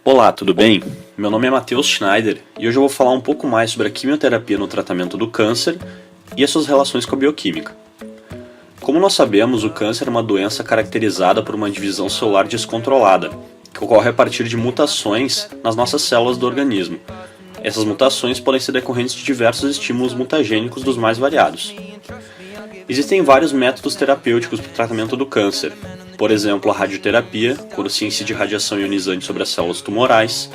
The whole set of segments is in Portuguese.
Olá, tudo bem? Meu nome é Matheus Schneider e hoje eu vou falar um pouco mais sobre a quimioterapia no tratamento do câncer e as suas relações com a bioquímica. Como nós sabemos, o câncer é uma doença caracterizada por uma divisão celular descontrolada, que ocorre a partir de mutações nas nossas células do organismo. Essas mutações podem ser decorrentes de diversos estímulos mutagênicos dos mais variados. Existem vários métodos terapêuticos para o tratamento do câncer. Por exemplo, a radioterapia, quando se incide radiação ionizante sobre as células tumorais,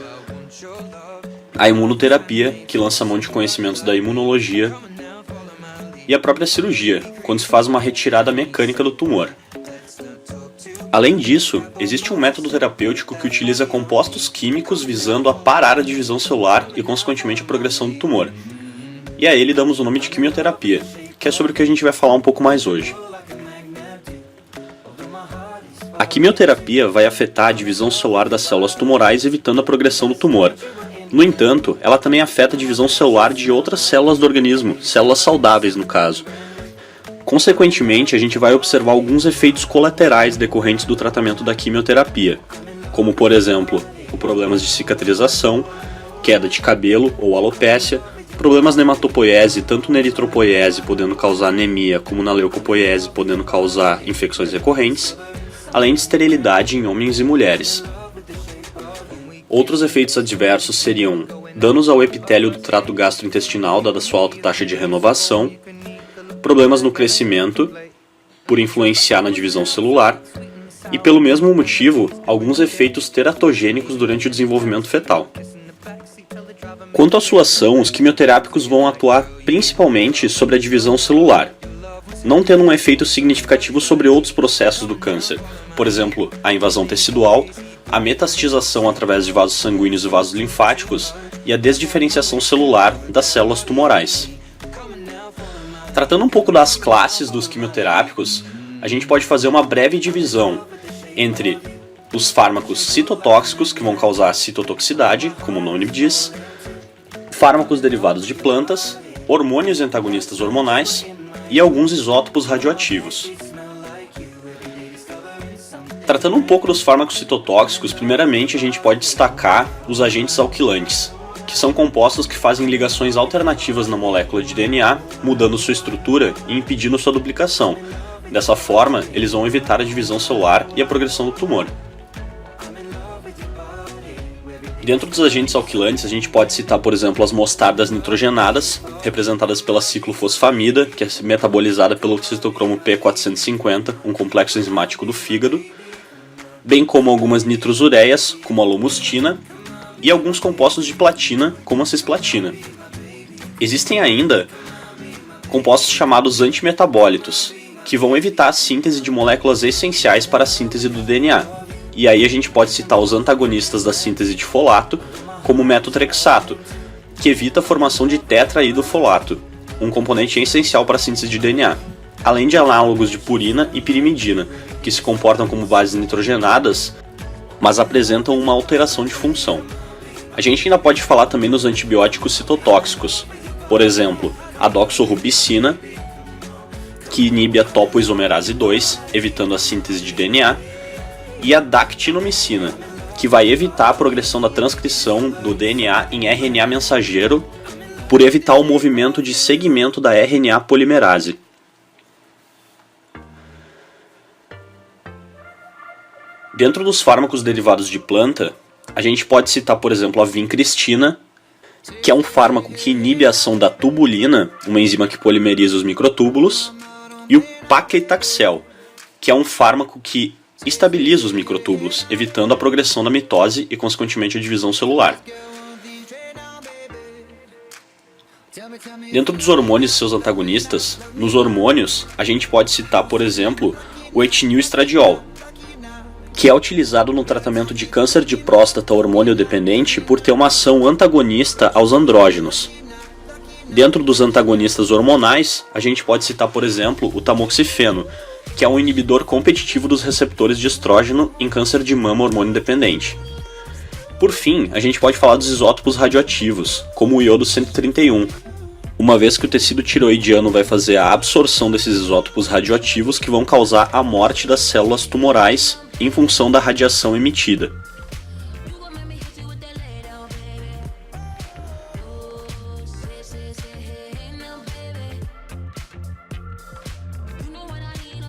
a imunoterapia, que lança mão de conhecimentos da imunologia, e a própria cirurgia, quando se faz uma retirada mecânica do tumor. Além disso, existe um método terapêutico que utiliza compostos químicos visando a parar a divisão celular e, consequentemente, a progressão do tumor. E a ele damos o nome de quimioterapia, que é sobre o que a gente vai falar um pouco mais hoje. A quimioterapia vai afetar a divisão celular das células tumorais, evitando a progressão do tumor. No entanto, ela também afeta a divisão celular de outras células do organismo, células saudáveis no caso. Consequentemente, a gente vai observar alguns efeitos colaterais decorrentes do tratamento da quimioterapia, como por exemplo, problemas de cicatrização, queda de cabelo ou alopécia, problemas na hematopoiese, tanto na eritropoiese podendo causar anemia, como na leucopoiese podendo causar infecções recorrentes, além de esterilidade em homens e mulheres. Outros efeitos adversos seriam danos ao epitélio do trato gastrointestinal, dada sua alta taxa de renovação, problemas no crescimento, por influenciar na divisão celular, e pelo mesmo motivo, alguns efeitos teratogênicos durante o desenvolvimento fetal. Quanto à sua ação, os quimioterápicos vão atuar principalmente sobre a divisão celular, não tendo um efeito significativo sobre outros processos do câncer, por exemplo, a invasão tecidual, a metastização através de vasos sanguíneos e vasos linfáticos e a desdiferenciação celular das células tumorais. Tratando um pouco das classes dos quimioterápicos, a gente pode fazer uma breve divisão entre os fármacos citotóxicos, que vão causar citotoxicidade, como o nome diz, fármacos derivados de plantas, hormônios e antagonistas hormonais e alguns isótopos radioativos. Tratando um pouco dos fármacos citotóxicos, primeiramente a gente pode destacar os agentes alquilantes, que são compostos que fazem ligações alternativas na molécula de DNA, mudando sua estrutura e impedindo sua duplicação. Dessa forma, eles vão evitar a divisão celular e a progressão do tumor. Dentro dos agentes alquilantes, a gente pode citar, por exemplo, as mostardas nitrogenadas, representadas pela ciclofosfamida, que é metabolizada pelo citocromo P450, um complexo enzimático do fígado, bem como algumas nitrosureias, como a lomustina, e alguns compostos de platina, como a cisplatina. Existem ainda compostos chamados antimetabólitos, que vão evitar a síntese de moléculas essenciais para a síntese do DNA. E aí a gente pode citar os antagonistas da síntese de folato, como o metotrexato, que evita a formação de tetraidrofolato, um componente essencial para a síntese de DNA, além de análogos de purina e pirimidina, que se comportam como bases nitrogenadas, mas apresentam uma alteração de função. A gente ainda pode falar também nos antibióticos citotóxicos, por exemplo, a doxorubicina, que inibe a topoisomerase 2, evitando a síntese de DNA, e a dactinomicina, que vai evitar a progressão da transcrição do DNA em RNA mensageiro por evitar o movimento de segmento da RNA polimerase. Dentro dos fármacos derivados de planta, a gente pode citar, por exemplo, a vincristina, que é um fármaco que inibe a ação da tubulina, uma enzima que polimeriza os microtúbulos, e o paclitaxel, que é um fármaco que estabiliza os microtúbulos, evitando a progressão da mitose e, consequentemente, a divisão celular. Dentro dos hormônios e seus antagonistas, nos hormônios, a gente pode citar, por exemplo, o etinilestradiol, que é utilizado no tratamento de câncer de próstata hormônio dependente por ter uma ação antagonista aos andrógenos. Dentro dos antagonistas hormonais, a gente pode citar, por exemplo, o tamoxifeno, que é um inibidor competitivo dos receptores de estrógeno em câncer de mama hormônio dependente. Por fim, a gente pode falar dos isótopos radioativos, como o iodo 131, uma vez que o tecido tiroidiano vai fazer a absorção desses isótopos radioativos que vão causar a morte das células tumorais em função da radiação emitida.